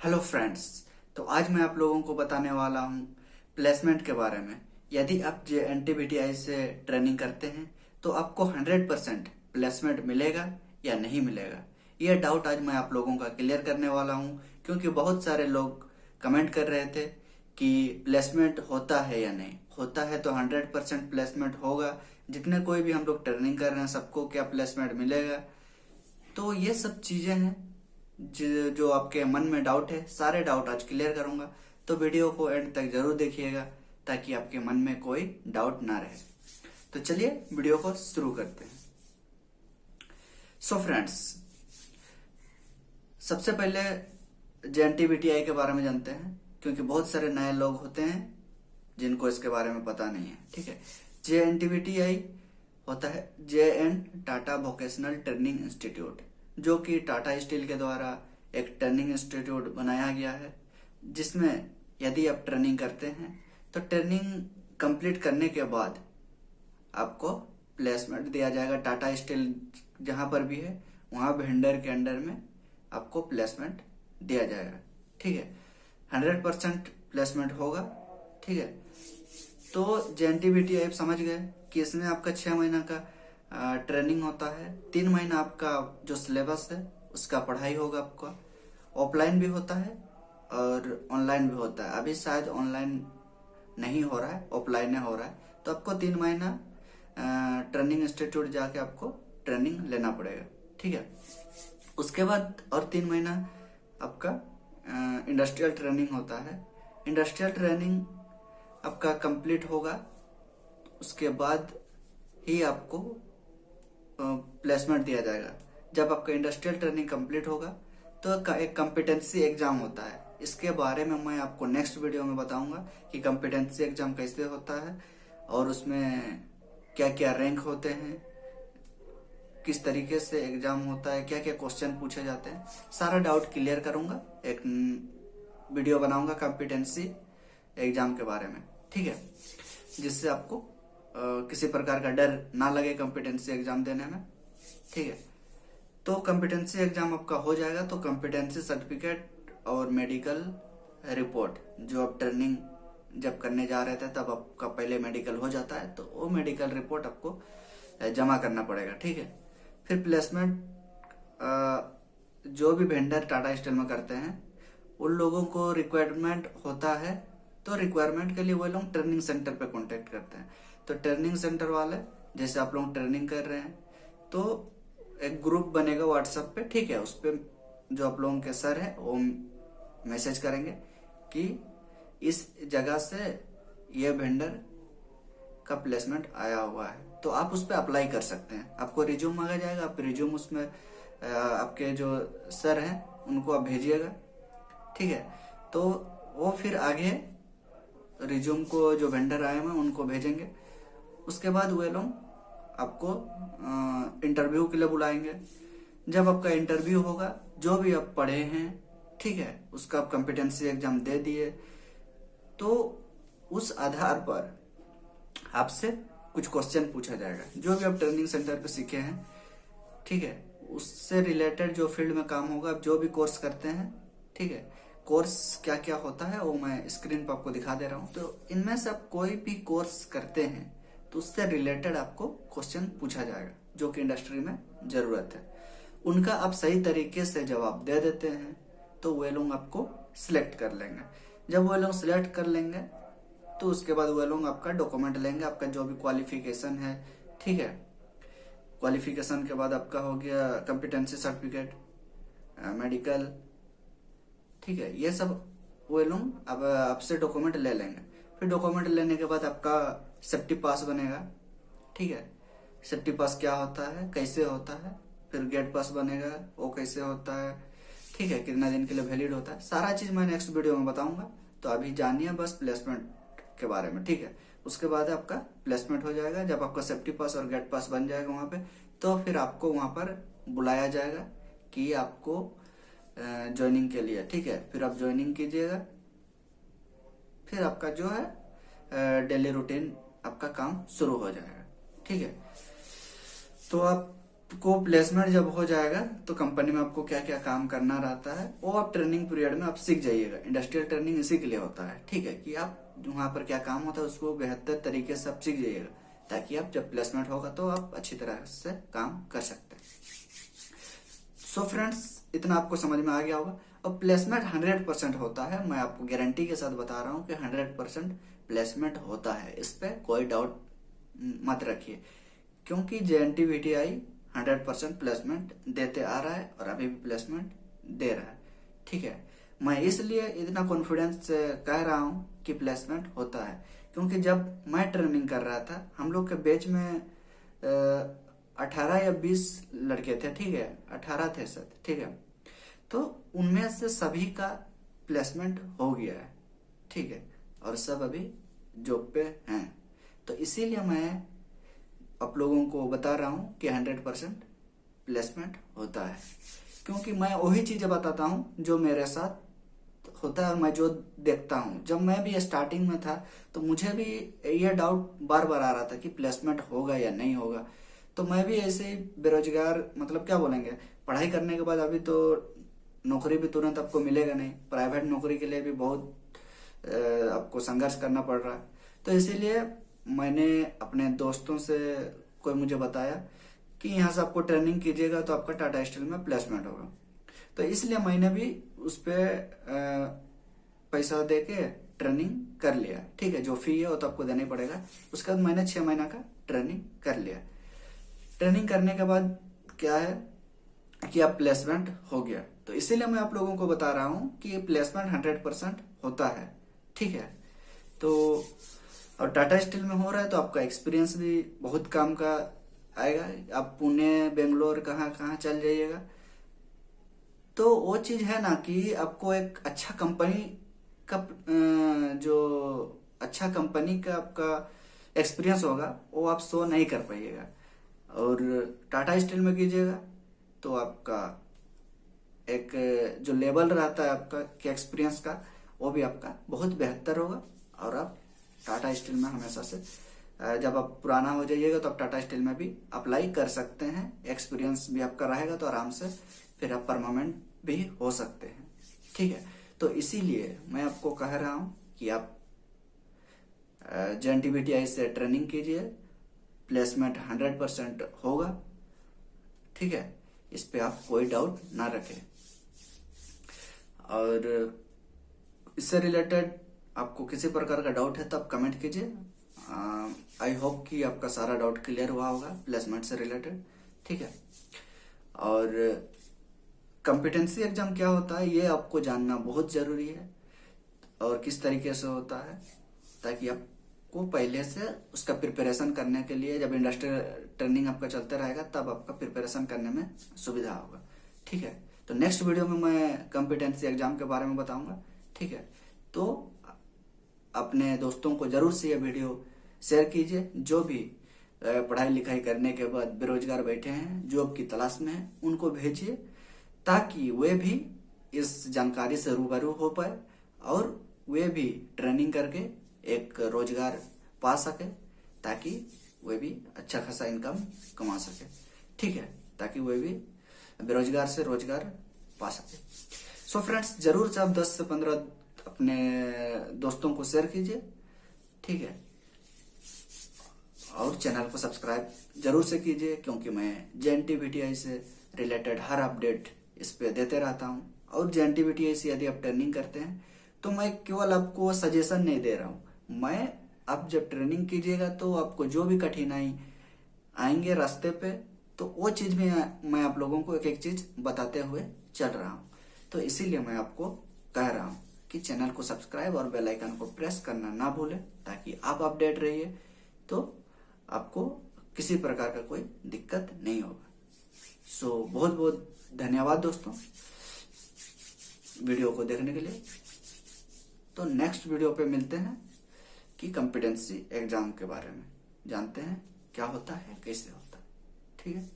Hello friends. तो आज मैं आप लोगों को बताने वाला हूँ प्लेसमेंट के बारे में। यदि आप JNTBTI से ट्रेनिंग करते हैं तो आपको 100% प्लेसमेंट मिलेगा या नहीं मिलेगा, यह डाउट आज मैं आप लोगों का क्लियर करने वाला हूँ। क्योंकि बहुत सारे लोग कमेंट कर रहे थे कि प्लेसमेंट होता है या नहीं होता है, तो 100% प्लेसमेंट होगा। जितने कोई भी हम लोग ट्रेनिंग कर रहे हैं सबको क्या प्लेसमेंट मिलेगा। तो ये सब चीजें हैं जो आपके मन में डाउट है, सारे डाउट आज क्लियर करूंगा। तो वीडियो को एंड तक जरूर देखिएगा ताकि आपके मन में कोई डाउट ना रहे। तो चलिए वीडियो को शुरू करते हैं। सो फ्रेंड्स, सबसे पहले JNTBTI के बारे में जानते हैं, क्योंकि बहुत सारे नए लोग होते हैं जिनको इसके बारे में पता नहीं है। ठीक है, JNTBTI होता है JN Tata vocational training institute, जो कि टाटा स्टील के द्वारा एक ट्रेनिंग इंस्टीट्यूट बनाया गया है, जिसमें यदि आप ट्रेनिंग करते हैं तो ट्रेनिंग कंप्लीट करने के बाद आपको प्लेसमेंट दिया जाएगा। टाटा स्टील जहां पर भी है वहां वेंडर के अंडर में आपको प्लेसमेंट दिया जाएगा। ठीक है, 100% प्लेसमेंट होगा। ठीक है, तो JNTBTI आप समझ गए कि इसमें आपका 6 महीना का ट्रेनिंग होता है। 3 महीना आपका जो सिलेबस है उसका पढ़ाई होगा। आपका ऑफलाइन भी होता है और ऑनलाइन भी होता है। अभी शायद ऑनलाइन नहीं हो रहा है, ऑफलाइन हो रहा है। तो आपको 3 महीना ट्रेनिंग इंस्टीट्यूट जाके आपको ट्रेनिंग लेना पड़ेगा। ठीक है, उसके बाद और 3 महीना आपका इंडस्ट्रियल ट्रेनिंग होता है। इंडस्ट्रियल ट्रेनिंग आपका कंप्लीट होगा, उसके बाद ही आपको प्लेसमेंट दिया जाएगा। जब आपका इंडस्ट्रियल ट्रेनिंग कंप्लीट होगा तो एक कॉम्पिटेंसी एग्जाम होता है। इसके बारे में मैं आपको नेक्स्ट वीडियो में बताऊंगा कि कॉम्पिटेंसी एग्जाम कैसे होता है और उसमें क्या क्या रैंक होते हैं, किस तरीके से एग्जाम होता है, क्या क्या क्वेश्चन पूछे जाते हैं। सारा डाउट क्लियर करूंगा, एक वीडियो बनाऊंगा कॉम्पिटेंसी एग्जाम के बारे में। ठीक है, जिससे आपको किसी प्रकार का डर ना लगे कॉम्पिटेंसी एग्जाम देने में। ठीक है, तो कॉम्पिटेंसी एग्जाम आपका हो जाएगा तो कॉम्पिटेंसी सर्टिफिकेट और मेडिकल रिपोर्ट, जो आप ट्रेनिंग जब करने जा रहे थे तब आपका पहले मेडिकल हो जाता है, तो वो मेडिकल रिपोर्ट आपको जमा करना पड़ेगा। ठीक है, फिर प्लेसमेंट जो भी वेंडर टाटा स्टील में करते हैं उन लोगों को रिक्वायरमेंट होता है, तो रिक्वायरमेंट के लिए वो लोग ट्रेनिंग सेंटर पे कांटेक्ट करते हैं। तो ट्रेनिंग सेंटर वाले, जैसे आप लोग ट्रेनिंग कर रहे हैं तो एक ग्रुप बनेगा व्हाट्सएप पे। ठीक है, उस पे जो आप लोगों के सर है वो मैसेज करेंगे कि इस जगह से ये वेंडर का प्लेसमेंट आया हुआ है, तो आप उस पर अप्लाई कर सकते हैं। आपको रिज्यूम मांगा जाएगा, आप रिज्यूम उसमें आपके जो सर हैं उनको आप भेजिएगा। ठीक है, तो वो फिर आगे रिज्यूम को जो वेंडर आए हैं उनको भेजेंगे। उसके बाद वे लोग आपको इंटरव्यू के लिए बुलाएंगे। जब आपका इंटरव्यू होगा, जो भी आप पढ़े हैं, ठीक है, उसका आप कॉम्पिटेंसी एग्जाम दे दिए, तो उस आधार पर आपसे कुछ क्वेश्चन पूछा जाएगा। जो भी आप ट्रेनिंग सेंटर पे सीखे हैं, ठीक है, उससे रिलेटेड जो फील्ड में काम होगा, आप जो भी कोर्स करते हैं, ठीक है, कोर्स क्या क्या होता है वो मैं स्क्रीन पर आपको दिखा दे रहा हूँ। तो इनमें से आप कोई भी कोर्स करते हैं तो उससे रिलेटेड आपको क्वेश्चन पूछा जाएगा, जो कि इंडस्ट्री में जरूरत है। उनका आप सही तरीके से जवाब दे देते हैं तो वे लोग आपको सिलेक्ट कर लेंगे। जब वे लोग सिलेक्ट कर लेंगे तो उसके बाद वे लोग आपका डॉक्यूमेंट लेंगे, आपका जो भी क्वालिफिकेशन है। ठीक है, क्वालिफिकेशन के बाद आपका हो गया कॉम्पिटेंसी सर्टिफिकेट, मेडिकल। ठीक है, ये सब वो लोग अब आपसे डॉक्यूमेंट ले लेंगे। फिर डॉक्यूमेंट लेने के बाद आपका सेफ्टी पास बनेगा। ठीक है, सेफ्टी पास क्या होता है, कैसे होता है, फिर गेट पास बनेगा, वो कैसे होता है, ठीक है, कितना दिन के लिए वैलिड होता है, सारा चीज मैं नेक्स्ट वीडियो में बताऊंगा। तो अभी जानिए बस प्लेसमेंट के बारे में। ठीक है, उसके बाद आपका प्लेसमेंट हो जाएगा। जब आपका सेफ्टी पास और गेट पास बन जाएगा वहां पे, तो फिर आपको वहां पर बुलाया जाएगा कि आपको ज्वाइनिंग के लिए। ठीक है, फिर आप ज्वाइनिंग कीजिएगा। फिर आपका जो है डेली रूटीन आपका काम शुरू हो जाएगा। ठीक है, तो आप को प्लेसमेंट जब हो जाएगा तो कंपनी में आपको क्या क्या काम करना रहता है वो आप ट्रेनिंग पीरियड में आप सीख जाइएगा। इंडस्ट्रियल ट्रेनिंग इसी के लिए होता है, ठीक है, कि आप वहां पर क्या काम होता है उसको बेहतर तरीके से आप सीख जाइएगा, ताकि आप जब प्लेसमेंट होगा तो आप अच्छी तरह से काम कर सकते हैं। सो फ्रेंड्स, इतना आपको समझ में आ गया होगा। और प्लेसमेंट 100% होता है, मैं आपको गारंटी के साथ बता रहा हूँ कि 100% प्लेसमेंट होता है, इस पे कोई डाउट मत रखिए, क्योंकि JNTVTI 100% प्लेसमेंट देते आ रहा है और अभी भी प्लेसमेंट दे रहा है, ठीक है। मैं इसलिए इतना कॉन्फिडेंस से कह रहा हूँ कि प्लेसमेंट होता है, क्योंकि जब मैं ट्रेनिंग कर रहा था हम लोग के बैच में 18 या 20 लड़के थे, ठीक है, 18 थे सर, ठीक है। तो उनमें से सभी का प्लेसमेंट हो गया है, ठीक है, और सब अभी जॉब पे हैं। तो इसीलिए मैं आप लोगों को बता रहा हूँ कि 100% प्लेसमेंट होता है, क्योंकि मैं वही चीजें बताता हूँ जो मेरे साथ होता है और मैं जो देखता हूँ। जब मैं भी स्टार्टिंग में था तो मुझे भी ये डाउट बार बार आ रहा था कि प्लेसमेंट होगा या नहीं होगा। तो मैं भी ऐसे ही बेरोजगार, मतलब क्या बोलेंगे, पढ़ाई करने के बाद अभी तो नौकरी भी तुरंत आपको मिलेगा नहीं, प्राइवेट नौकरी के लिए भी बहुत आपको संघर्ष करना पड़ रहा है। तो इसीलिए मैंने अपने दोस्तों से, कोई मुझे बताया कि यहाँ से आपको ट्रेनिंग कीजिएगा तो आपका टाटा स्टील में प्लेसमेंट होगा। तो इसलिए मैंने भी उस पर पैसा दे के ट्रेनिंग कर लिया, ठीक है। जो फी है वो तो आपको देना ही पड़ेगा। उसके बाद मैंने 6 महीना का ट्रेनिंग कर लिया। ट्रेनिंग करने के बाद क्या है कि अब प्लेसमेंट हो गया। तो इसीलिए मैं आप लोगों को बता रहा हूँ कि प्लेसमेंट 100% होता है, ठीक है। तो और टाटा स्टील में हो रहा है तो आपका एक्सपीरियंस भी बहुत काम का आएगा। आप पुणे, बेंगलोर, कहाँ कहाँ चल जाइएगा। तो वो चीज है ना कि आपको एक अच्छा कंपनी का जो अच्छा कंपनी का आपका एक्सपीरियंस होगा वो आप शो नहीं कर पाइएगा। और टाटा स्टील में कीजिएगा तो आपका एक जो लेवल रहता है आपका कि एक्सपीरियंस का, वो भी आपका बहुत बेहतर होगा। और आप टाटा स्टील में हमेशा से जब आप पुराना हो जाइएगा तो आप टाटा स्टील में भी अप्लाई कर सकते हैं। एक्सपीरियंस भी आपका रहेगा तो आराम से फिर आप परमानेंट भी हो सकते हैं, ठीक है। तो इसीलिए मैं आपको कह रहा हूं कि आप JNTVTI से ट्रेनिंग कीजिए, प्लेसमेंट 100% होगा, ठीक है। इस पे आप कोई डाउट ना रखें। और इससे रिलेटेड आपको किसी प्रकार का डाउट है तो आप कमेंट कीजिए। आई होप कि आपका सारा डाउट क्लियर हुआ होगा प्लेसमेंट से रिलेटेड, ठीक है। और कॉम्पिटेंसी एग्जाम क्या होता है ये आपको जानना बहुत जरूरी है, और किस तरीके से होता है, ताकि आपको पहले से उसका प्रिपरेशन करने के लिए, जब इंडस्ट्रियल ट्रेनिंग आपका चलता रहेगा तब आपका प्रिपरेशन करने में सुविधा होगा, ठीक है। तो नेक्स्ट वीडियो में मैं कॉम्पिटेंसी एग्जाम के बारे में बताऊंगा, ठीक है। तो अपने दोस्तों को जरूर से ये वीडियो शेयर कीजिए, जो भी पढ़ाई लिखाई करने के बाद बेरोजगार बैठे हैं, जॉब की तलाश में हैं, उनको भेजिए, ताकि वे भी इस जानकारी से रूबरू हो पाए और वे भी ट्रेनिंग करके एक रोजगार पा सके, ताकि वे भी अच्छा खासा इनकम कमा सके, ठीक है, ताकि वे भी बेरोजगार से रोजगार पा सके। सो फ्रेंड्स, जरूर से आप 10 से 15 अपने दोस्तों को शेयर कीजिए, ठीक है। और चैनल को सब्सक्राइब जरूर से कीजिए, क्योंकि मैं JNTVTI से रिलेटेड हर अपडेट इस पे देते रहता हूँ। और JNTVTI से यदि आप ट्रेनिंग करते हैं तो मैं केवल आपको सजेशन नहीं दे रहा हूँ, मैं आप जब ट्रेनिंग कीजिएगा तो आपको जो भी कठिनाई आएंगे रास्ते पे, तो वो चीज भी मैं आप लोगों को एक एक चीज बताते हुए चल रहा हूँ। तो इसीलिए मैं आपको कह रहा हूँ कि चैनल को सब्सक्राइब और बेल आइकन को प्रेस करना ना भूलें, ताकि आप अपडेट रहिए, तो आपको किसी प्रकार का कोई दिक्कत नहीं होगा। सो बहुत बहुत धन्यवाद दोस्तों वीडियो को देखने के लिए। तो नेक्स्ट वीडियो पे मिलते हैं कि कॉम्पिटेंसी एग्जाम के बारे में जानते हैं क्या होता है, कैसे होता है, ठीक है।